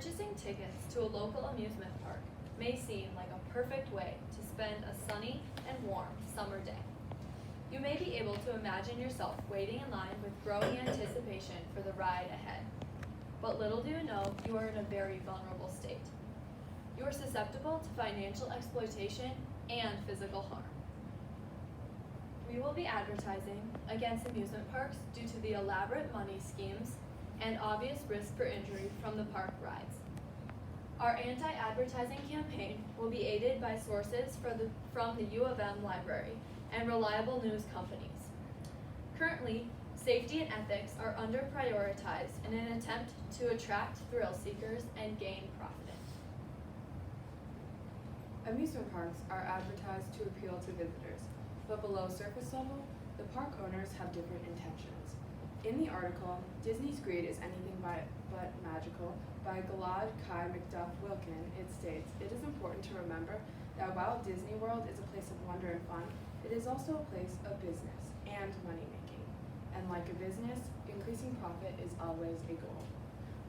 Purchasing tickets to a local amusement park may seem like a perfect way to spend a sunny and warm summer day. You may be able to imagine yourself waiting in line with growing anticipation for the ride ahead. But little do you know, you are in a very vulnerable state. You are susceptible to financial exploitation and physical harm. We will be advertising against amusement parks due to the elaborate money schemes and obvious risk for injury from the park rides. Our anti-advertising campaign will be aided by sources from the U of M library and reliable news companies. Currently, safety and ethics are under-prioritized in an attempt to attract thrill seekers and gain profit. Amusement parks are advertised to appeal to visitors, but below surface level, the park owners have different intentions. In the article, Disney's Greed is Anything but Magical by Gilad Kai McDuff Wilkin, it states, it is important to remember that while Disney World is a place of wonder and fun, it is also a place of business and money-making. And like a business, increasing profit is always a goal.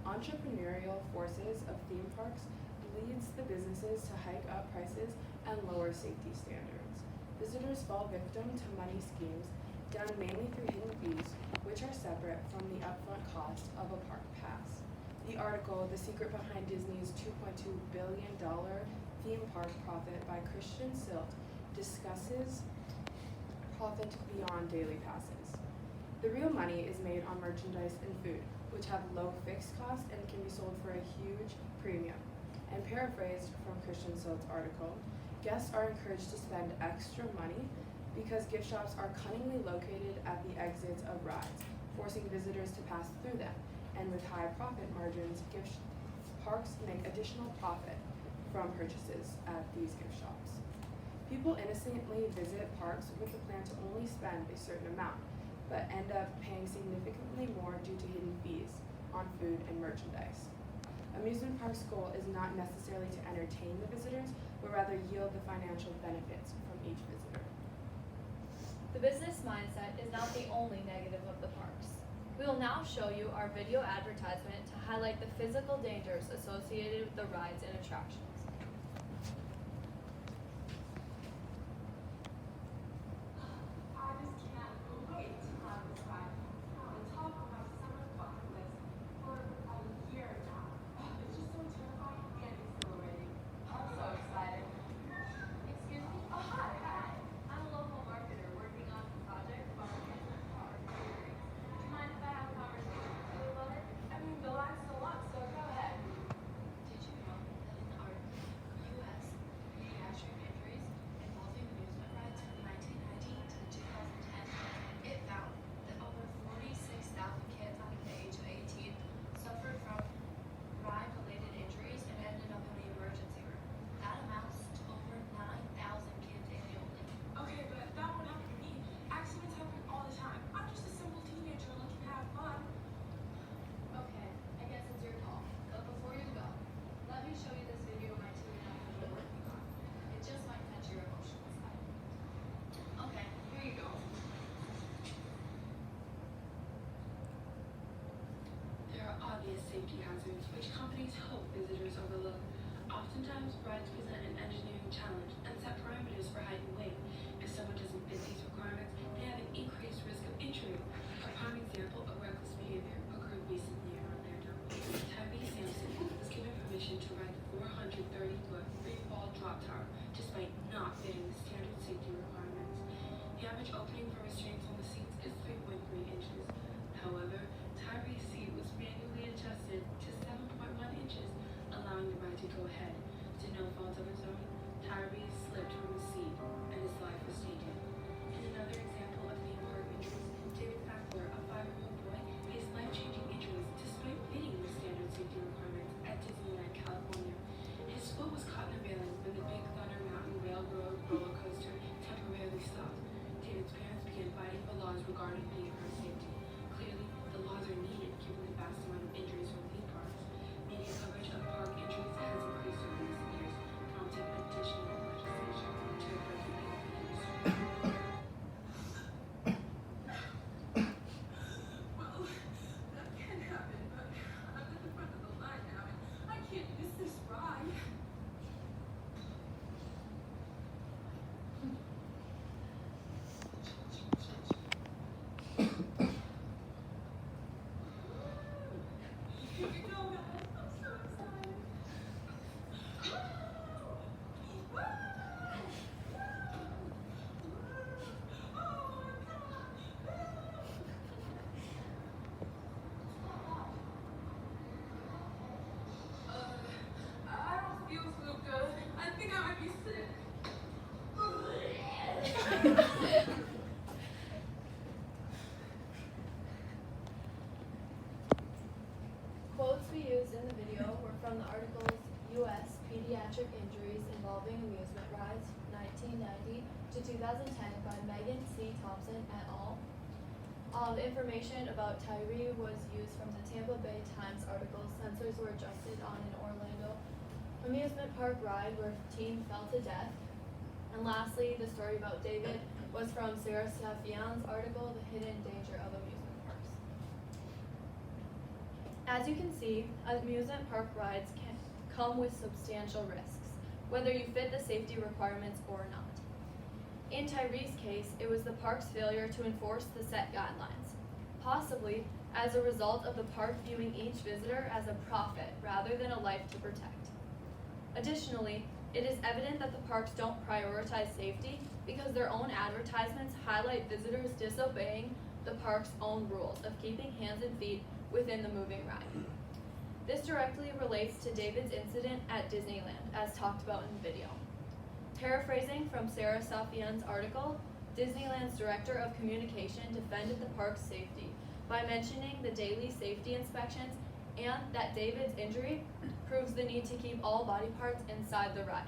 Entrepreneurial forces of theme parks leads the businesses to hike up prices and lower safety standards. Visitors fall victim to money schemes done mainly through hidden fees, which are separate from the upfront cost of a park pass. The article, The Secret Behind Disney's $2.2 billion theme park profit by Christian Silt, discusses profit beyond daily passes. The real money is made on merchandise and food, which have low fixed costs and can be sold for a huge premium. And paraphrased from Christian Silt's article, guests are encouraged to spend extra money because gift shops are cunningly located at the exits of rides, forcing visitors to pass through them. And with high profit margins, parks make additional profit from purchases at these gift shops. People innocently visit parks with the plan to only spend a certain amount, but end up paying significantly more due to hidden fees on food and merchandise. Amusement park's goal is not necessarily to entertain the visitors, but rather yield the financial benefits from each visitor. The business mindset is not the only negative of the parks. We will now show you our video advertisement to highlight the physical dangers associated with the rides and attractions. Safety hazards, which companies hope visitors overlook. Oftentimes, rides present an engineering challenge and set parameters for height and weight. If someone doesn't fit these requirements, they have an increased risk of injury. A prime example of reckless behavior occurred recently in Orlando. Tabby Sampson was given permission to ride the 430-foot free-fall drop tower despite not fitting the standard safety requirements. The average opening for restraints on the seats is 3.3 inches. However, Tyree's seat was manually adjusted to 7.1 inches, allowing the ride to go ahead. To no fault of his own, Tyree slipped from the seat and his life was taken. In another example of theme park injuries, David Fackler, a 5-year-old boy, faced life-changing injuries despite fitting the standard safety requirements at Disneyland, California. His foot was caught in a railing when the Big Thunder Mountain Railroad roller coaster temporarily stopped. David's parents began fighting for laws regarding vehicle safety. Clearly, the laws are needed given the vast amount of injuries used in the video were from the articles U.S. Pediatric Injuries Involving Amusement Rides, 1990 to 2010 by Megan C. Thompson et al. The information about Tyree was used from the Tampa Bay Times article Sensors Were Adjusted on an Orlando amusement park ride where teen fell to death. And lastly, the story about David was from Sarah Safian's article, The Hidden Danger of Amusement Parks. As you can see, amusement park rides can come with substantial risks, whether you fit the safety requirements or not. In Tyree's case, it was the park's failure to enforce the set guidelines, possibly as a result of the park viewing each visitor as a profit rather than a life to protect. Additionally, it is evident that the parks don't prioritize safety because their own advertisements highlight visitors disobeying the park's own rules of keeping hands and feet within the moving ride. This directly relates to David's incident at Disneyland, as talked about in the video. Paraphrasing from Sarah Safian's article, Disneyland's director of communication defended the park's safety by mentioning the daily safety inspections and that David's injury proves the need to keep all body parts inside the ride.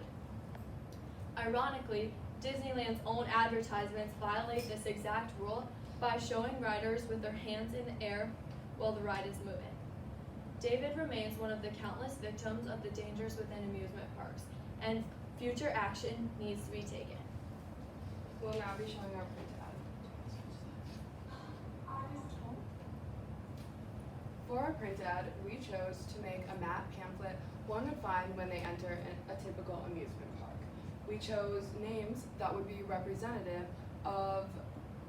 Ironically, Disneyland's own advertisements violate this exact rule by showing riders with their hands in the air while the ride is moving. David remains one of the countless victims of the dangers within amusement parks, and future action needs to be taken. We'll now be showing our print ad. For our print ad, we chose to make a map pamphlet one would find when they enter a typical amusement park. We chose names that would be representative of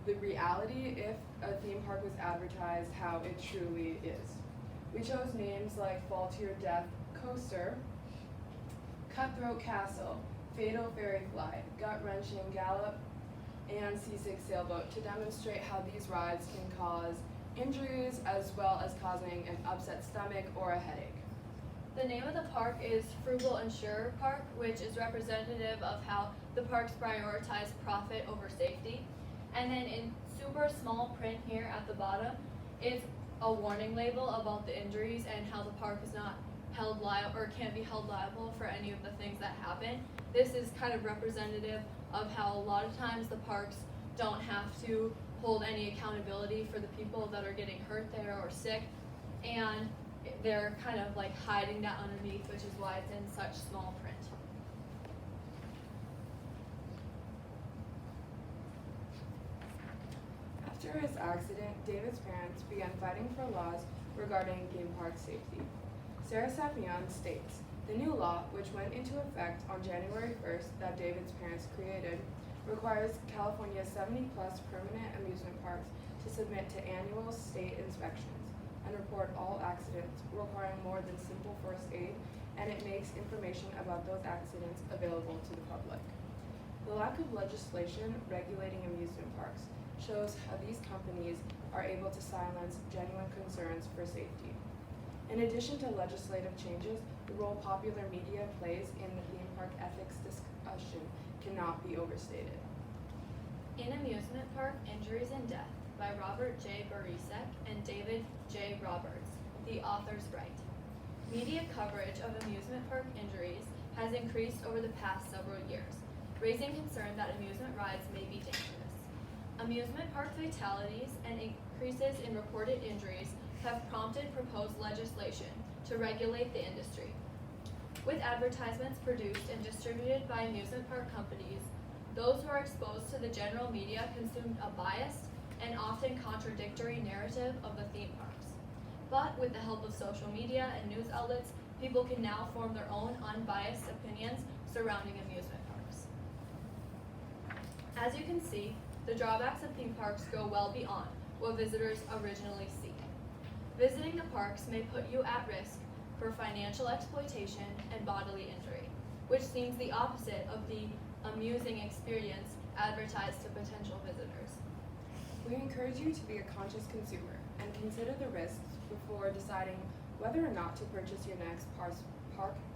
the reality if a theme park was advertised how it truly is. We chose names like Fall to Your Death Coaster, Cutthroat Castle, Fatal Fairy Fly, Gut-Wrenching Gallop, and Seasick Sailboat to demonstrate how these rides can cause injuries as well as causing an upset stomach or a headache. The name of the park is Frugal and Sure Park, which is representative of how the parks prioritize profit over safety. And then in super small print here at the bottom is a warning label about the injuries and how the park is not held liable or can't be held liable for any of the things that happen. This is kind of representative of how a lot of times the parks don't have to hold any accountability for the people that are getting hurt there or sick, and they're kind of like hiding that underneath, which is why it's in such small print. After his accident, David's parents began fighting for laws regarding theme park safety. Sarah Safian states, the new law, which went into effect on January 1st that David's parents created, requires California's 70-plus permanent amusement parks to submit to annual state inspections and report all accidents requiring more than simple first aid, and it makes information about those accidents available to the public. The lack of legislation regulating amusement parks shows how these companies are able to silence genuine concerns for safety. In addition to legislative changes, the role popular media plays in the theme park ethics discussion cannot be overstated. In Amusement Park Injuries and Death by Robert J. Barisek and David J. Roberts, the authors write, media coverage of amusement park injuries has increased over the past several years, raising concern that amusement rides may be dangerous. Amusement park fatalities and increases in reported injuries have prompted proposed legislation to regulate the industry. With advertisements produced and distributed by amusement park companies, those who are exposed to the general media consumed a biased and often contradictory narrative of the theme parks. But with the help of social media and news outlets, people can now form their own unbiased opinions surrounding amusement parks. As you can see, the drawbacks of theme parks go well beyond what visitors originally see. Visiting the parks may put you at risk for financial exploitation and bodily injury, which seems the opposite of the amusing experience advertised to potential visitors. We encourage you to be a conscious consumer and consider the risks before deciding whether or not to purchase your next park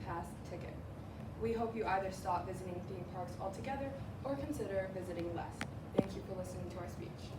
pass ticket. We hope you either stop visiting theme parks altogether or consider visiting less. Thank you for listening to our speech.